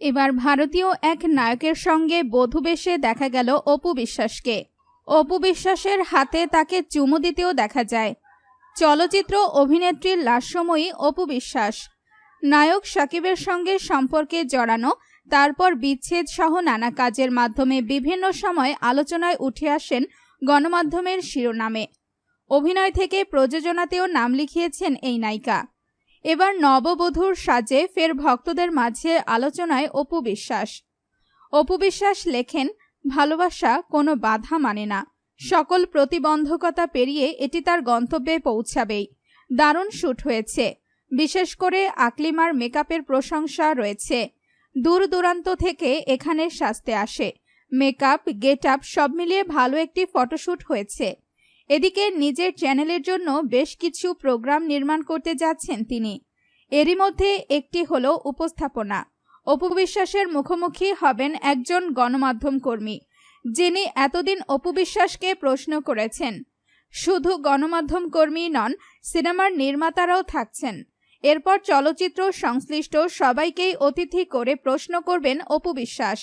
এবার ভারতীয় এক নায়কের সঙ্গে বধূ বেশে দেখা গেল অপু বিশ্বাসকে। অপু বিশ্বাসের হাতে তাকে চুমু দিতেও দেখা যায়। চলচ্চিত্র অভিনেত্রীর লাস্যময়ী অপু বিশ্বাস নায়ক শাকিবের সঙ্গে সম্পর্কে জড়ানো, তারপর বিচ্ছেদ সহ নানা কাজের মাধ্যমে বিভিন্ন সময় আলোচনায় উঠে আসেন গণমাধ্যমের শিরোনামে। অভিনয় থেকে প্রযোজনাতেও নাম লিখিয়েছেন এই নায়িকা। এবার নববধূর সাজে ফের ভক্তদের মাঝে আলোচনায় অপু বিশ্বাস। অপু বিশ্বাস লেখেন, ভালোবাসা কোনো বাধা মানে না, সকল প্রতিবন্ধকতা পেরিয়ে এটি তার গন্তব্যে পৌঁছাবেই। দারুণ শ্যুট হয়েছে, বিশেষ করে আকলিমার মেকআপের প্রশংসা রয়েছে। দূর দূরান্ত থেকে এখানে সাজতে আসে। মেকআপ, গেট আপ সব মিলিয়ে ভালো একটি ফটোশ্যুট হয়েছে। এদিকে নিজের চ্যানেলের জন্য বেশ কিছু প্রোগ্রাম নির্মাণ করতে যাচ্ছেন তিনি। এরই মধ্যে একটি হলো উপস্থাপনা। অপু বিশ্বাসের মুখোমুখি হবেন একজন গণমাধ্যম কর্মী, যিনি এতদিন অপু বিশ্বাসকে প্রশ্ন করেছেন। শুধু গণমাধ্যম কর্মী নন, সিনেমার নির্মাতারাও থাকছেন। এরপর চলচ্চিত্র সংশ্লিষ্ট সবাইকেই অতিথি করে প্রশ্ন করবেন অপু বিশ্বাস।